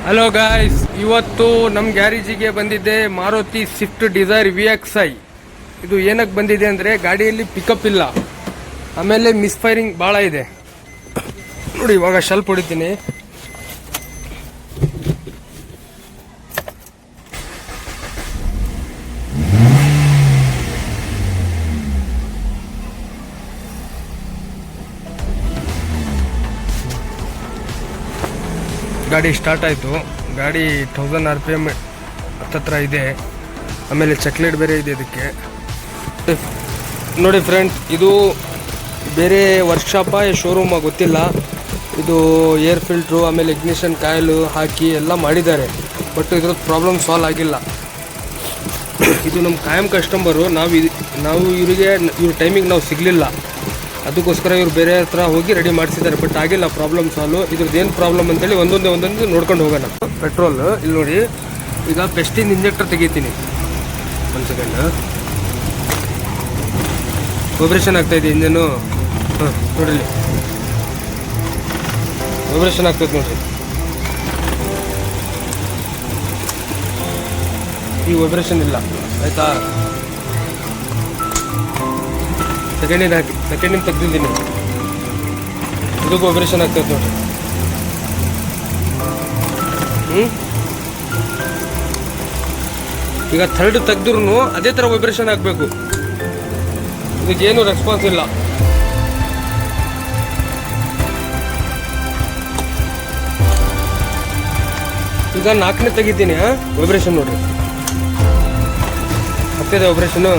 Hello guys, ಇವತ್ತು ನಮ್ಮ ಗ್ಯಾರೇಜಿಗೆ ಬಂದಿದ್ದೆ ಮಾರುತಿ ಸ್ವಿಫ್ಟ್ ಡಿಸೈರ್ VXi. ಇದು ಏನಕ್ಕೆ ಬಂದಿದೆ ಅಂದರೆ ಗಾಡಿಯಲ್ಲಿ ಪಿಕಪ್ ಇಲ್ಲ, ಆಮೇಲೆ ಮಿಸ್ಫೈರಿಂಗ್ ಭಾಳ ಇದೆ. ನೋಡಿ ಇವಾಗ ಶೆಲ್ಫ್ ಹೊಡಿತೀನಿ. ಗಾಡಿ ಸ್ಟಾರ್ಟ್ ಆಯಿತು. ಗಾಡಿ 1000 RPM ಹತ್ತತ್ರ ಇದೆ. ಆಮೇಲೆ ಚಕ್ಲೇಟ್ ಬೇರೆ ಇದೆ ಇದಕ್ಕೆ. ನೋಡಿ ಫ್ರೆಂಡ್ಸ್, ಇದು ಬೇರೆ ವರ್ಕ್ಶಾಪ ಶೋರೂಮ ಗೊತ್ತಿಲ್ಲ. ಇದು ಏರ್ ಫಿಲ್ಟ್ರು ಆಮೇಲೆ ಇಗ್ನಿಷನ್ ಕಾಯಿಲು ಹಾಕಿ ಎಲ್ಲ ಮಾಡಿದ್ದಾರೆ, ಬಟ್ ಇದ್ರದ್ದು ಪ್ರಾಬ್ಲಮ್ ಸಾಲ್ವ್ ಆಗಿಲ್ಲ. ಇದು ನಮ್ಮ ಕಾಯಂ ಕಸ್ಟಮರು. ನಾವು ಇವರಿಗೆ ಇವ್ರ ಟೈಮಿಗೆ ನಾವು ಸಿಗಲಿಲ್ಲ, ಅದಕ್ಕೋಸ್ಕರ ಇವ್ರು ಬೇರೆ ಹತ್ರ ಹೋಗಿ ರೆಡಿ ಮಾಡಿಸಿದ್ದಾರೆ, ಬಟ್ ಆಗಿಲ್ಲ ಪ್ರಾಬ್ಲಮ್ ಸಾಲ್ವ್. ಇದ್ರದ್ದು ಏನು ಪ್ರಾಬ್ಲಮ್ ಅಂತೇಳಿ ಒಂದೊಂದು ನೋಡ್ಕೊಂಡು ಹೋಗೋಣ. ಪೆಟ್ರೋಲ್ ಇಲ್ಲಿ ನೋಡಿ, ಈಗ ಪೆಸ್ಟಿನ್ ಇಂಜೆಕ್ಟರ್ ತೆಗಿತೀನಿ. ಒಂದು ಸೆಕೆಂಡ್. ವೈಬ್ರೇಷನ್ ಆಗ್ತಾಯಿದೆ ಇಂಜನ್ನು. ನೋಡ್ರಿ, ವೈಬ್ರೇಷನ್ ಆಗ್ತೈತೆ ನೋಡ್ರಿ. ಈ ವೈಬ್ರೇಷನ್ ಇಲ್ಲ, ಆಯಿತಾ? ಸೆಕೆಂಡಿನ ತೆಗ್ದಿದ್ದೀನಿ, ಇದಕ್ಕೂ ವೈಬ್ರೇಷನ್ ಆಗ್ತೈತೆ ನೋಡ್ರಿ. ಈಗ ಥರ್ಡ್ ತೆಗ್ದ್ರೂ ಅದೇ ಥರ ವೈಬ್ರೇಷನ್ ಆಗಬೇಕು. ಇದಕ್ಕೇನು ರೆಸ್ಪಾನ್ಸ್ ಇಲ್ಲ. ಈಗ 4ನೇ ತೆಗಿತೀನಿ. ವೈಬ್ರೇಷನ್ ನೋಡ್ರಿ, ಆಗ್ತಿದೆ ವೈಬ್ರೇಷನ್ನು.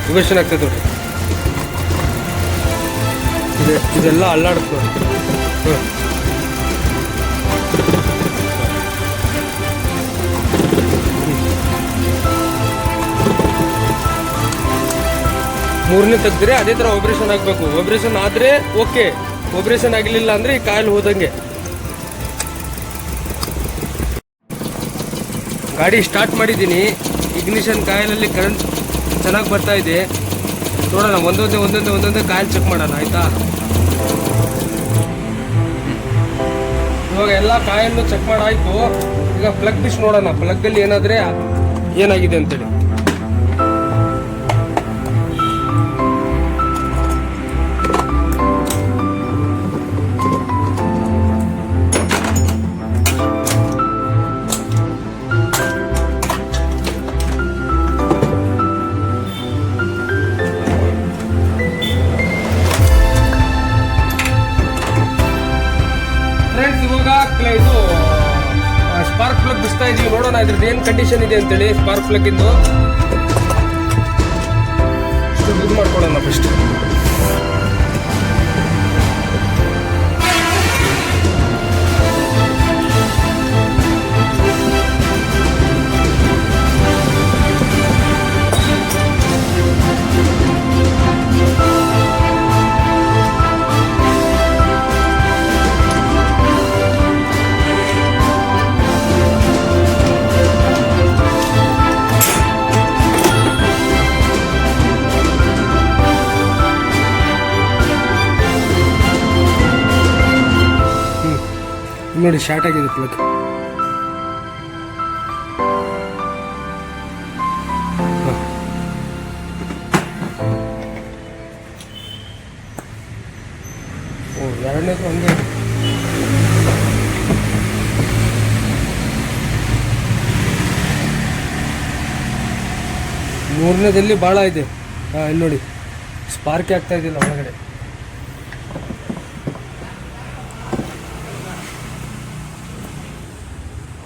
ವೈಬ್ರೇಷನ್ ಆಗ್ತದೆ ನೋಡ್ರಿ. ಇದೆಲ್ಲ ಅಲ್ಲಾಡುತ್ತೆ ನೋಡಿ. 3ನೇ ತೆಗ್ದ್ರೆ ಅದೇ ಥರ ವೈಬ್ರೇಷನ್ ಆಗಬೇಕು. ವೈಬ್ರೇಷನ್ ಆದರೆ ಓಕೆ, ವೈಬ್ರೇಷನ್ ಆಗಲಿಲ್ಲ ಅಂದರೆ ಈ ಕಾಯಿಲ್ ಹೋದಂಗೆ. ಗಾಡಿ ಸ್ಟಾರ್ಟ್ ಮಾಡಿದ್ದೀನಿ. ಇಗ್ನಿಷನ್ ಕಾಯಿಲಲ್ಲಿ ಕರೆಂಟ್ ಚೆನ್ನಾಗಿ ಬರ್ತಾ ಇದೆ. ನೋಡೋಣ, ಒಂದೊಂದೇ ಕಾಯಿಲ್ ಚೆಕ್ ಮಾಡೋಣ, ಆಯಿತಾ? ಇವಾಗ ಎಲ್ಲ ಕಾಯನ್ನು ಚೆಕ್ ಮಾಡಾಯಿತು. ಈಗ ಪ್ಲಗ್ ಪಿಸ್ ನೋಡೋಣ, ಪ್ಲಗ್ಗಲ್ಲಿ ಏನಾಗಿದೆ ಅಂತೇಳಿ. ಇದು ಸ್ಪಾರ್ಕ್ ಪ್ಲಗ್ ಬಿಸ್ತಾ ಇದೀವಿ, ನೋಡೋಣ ಇದ್ರದ್ದು ಏನು ಕಂಡೀಷನ್ ಇದೆ ಅಂತೇಳಿ. ಸ್ಪಾರ್ಕ್ ಪ್ಲಗ್ ಇಂದು ಇದು ಮಾಡ್ಕೊಳ್ಳೋಣ ಫಸ್ಟ್. ನೋಡಿ, ಶಾರ್ಟ್ ಆಗಿದೆ ಪ್ಲಗ್. ಎರಡನೇದು ಹಂಗೆ. ಮೂರನೇದಲ್ಲಿ ಭಾಳ ಇದೆ. ಇಲ್ಲಿ ನೋಡಿ, ಸ್ಪಾರ್ಕೇ ಆಗ್ತಾ ಇದ್ದಿಲ್ಲ ಒಳಗಡೆ.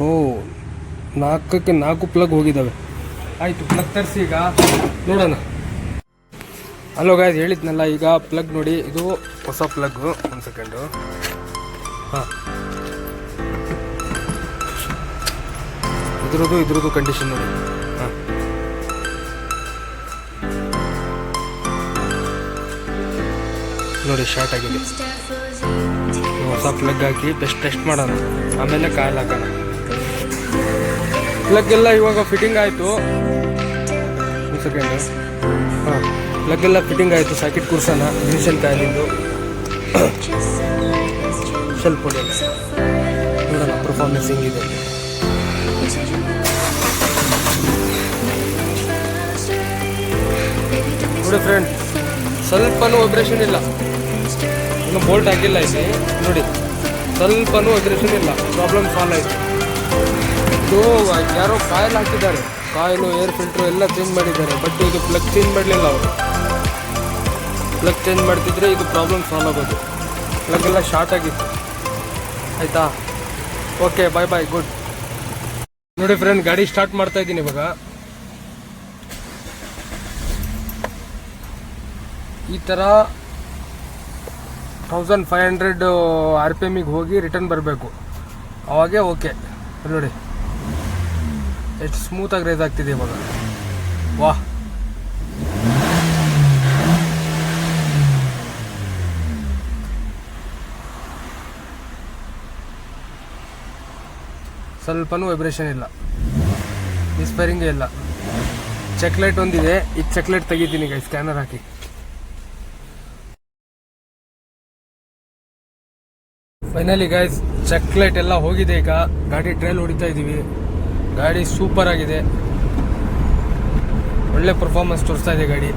ಓ, 4ಕ್ಕೆ 4 ಪ್ಲಗ್ ಹೋಗಿದ್ದಾವೆ. ಆಯಿತು, ಪ್ಲಗ್ ತರಿಸಿ ಈಗ ನೋಡೋಣ. ಹಲೋ ಗಾಯ್ಸ್, ಹೇಳಿದ್ನಲ್ಲ, ಈಗ ಪ್ಲಗ್ ನೋಡಿ, ಇದು ಹೊಸ ಪ್ಲಗ್ಗು. ಒಂದು ಸೆಕೆಂಡು. ಇದ್ರದ್ದು ಕಂಡೀಷನ್ ನೋಡಿ. ನೋಡಿ, ಶಾರ್ಟ್ ಆಗಿದೆ. ಹೊಸ ಪ್ಲಗ್ ಹಾಕಿ ಟೆಸ್ಟ್ ಮಾಡೋಣ, ಆಮೇಲೆ ಕಾಯಿಲ್ ಹಾಕೋಣ. ಪ್ಲಗ್ ಎಲ್ಲ ಇವಾಗ ಫಿಟ್ಟಿಂಗ್ ಆಯಿತು. ಒಂದು ಸೆಕೆಂಡು. ಪ್ಲಗ್ ಎಲ್ಲ ಫಿಟ್ಟಿಂಗ್ ಆಯಿತು. ಸಾಕೆಟ್ ಕೂರ್ಸೋಣ. ಇಗ್ನಿಷನ್ ಕಾಯಿಲಿಂದು ಸ್ವಲ್ಪ ಹೊಡೆಯೋಣ, ನೋಡೋಣ ಪರ್ಫಾರ್ಮೆನ್ಸ್ ಹೆಂಗಿದೆ. ನೋಡಿ ಫ್ರೆಂಡ್, ಸ್ವಲ್ಪನೂ ವೈಬ್ರೇಷನ್ ಇಲ್ಲ, ಇನ್ನು ಬೋಲ್ಟ್ ಹಾಕಿಲ್ಲ ಇಲ್ಲಿ ನೋಡಿ, ಸ್ವಲ್ಪನೂ ವೈಬ್ರೇಷನ್ ಇಲ್ಲ, ಪ್ರಾಬ್ಲಮ್ ಸಾಲ್ವ್ ಆಯಿತು. ಇದು ಯಾರೋ ಕಾಯಿಲ್ ಹಾಕಿದ್ದಾರೆ, ಕಾಯಿಲು ಏರ್ ಫಿಲ್ಟ್ರು ಎಲ್ಲ ಚೇಂಜ್ ಮಾಡಿದ್ದಾರೆ, ಬಟ್ ಇದು ಪ್ಲಗ್ ಚೇಂಜ್ ಮಾಡಲಿಲ್ಲ ಅವರು. ಪ್ಲಗ್ ಚೇಂಜ್ ಮಾಡ್ತಿದ್ರೆ ಇದು ಪ್ರಾಬ್ಲಮ್ ಸಾಲ್ವ್ ಆಗೋದು. ಪ್ಲಗ್ ಎಲ್ಲ ಶಾರ್ಟ್ ಆಗಿತ್ತು. ಆಯಿತಾ, ಓಕೆ, ಬಾಯ್ ಬಾಯ್, ಗುಡ್. ನೋಡಿ ಫ್ರೆಂಡ್, ಗಾಡಿ ಸ್ಟಾರ್ಟ್ ಮಾಡ್ತಾ ಇದ್ದೀನಿ ಇವಾಗ. ಈ ಥರ 1500 RPM ಹೋಗಿ ರಿಟರ್ನ್ ಬರಬೇಕು, ಅವಾಗೇ ಓಕೆ. ನೋಡಿ ಎಷ್ಟು ಸ್ಮೂತಾಗಿ ರೇಸ್ ಆಗ್ತಿದೆ ಇವಾಗ. ವಾಹ್, ಸ್ವಲ್ಪನೂ ವೈಬ್ರೇಷನ್ ಇಲ್ಲ, ಮಿಸ್ಫೈರಿಂಗೇ ಇಲ್ಲ. ಚೆಕ್ಲೈಟ್ ಒಂದಿದೆ, ಈಗ ಚೆಕ್ಲೈಟ್ ತೆಗಿತೀನಿ ಗೈಸ್, ಸ್ಕ್ಯಾನರ್ ಹಾಕಿ. ಫೈನಲಿ ಗೈಸ್, ಚೆಕ್ಲೈಟ್ ಎಲ್ಲ ಹೋಗಿದೆ. ಈಗ ಗಾಡಿ ಟ್ರೈಲ್ ಹೊಡಿತಾ ಇದ್ದೀವಿ. ಗಾಡಿ ಸೂಪರ್ ಆಗಿದೆ, ಒಳ್ಳೆ ಪರ್ಫಾರ್ಮೆನ್ಸ್ ತೋರಿಸ್ತಾ ಇದೆ ಗಾಡಿ.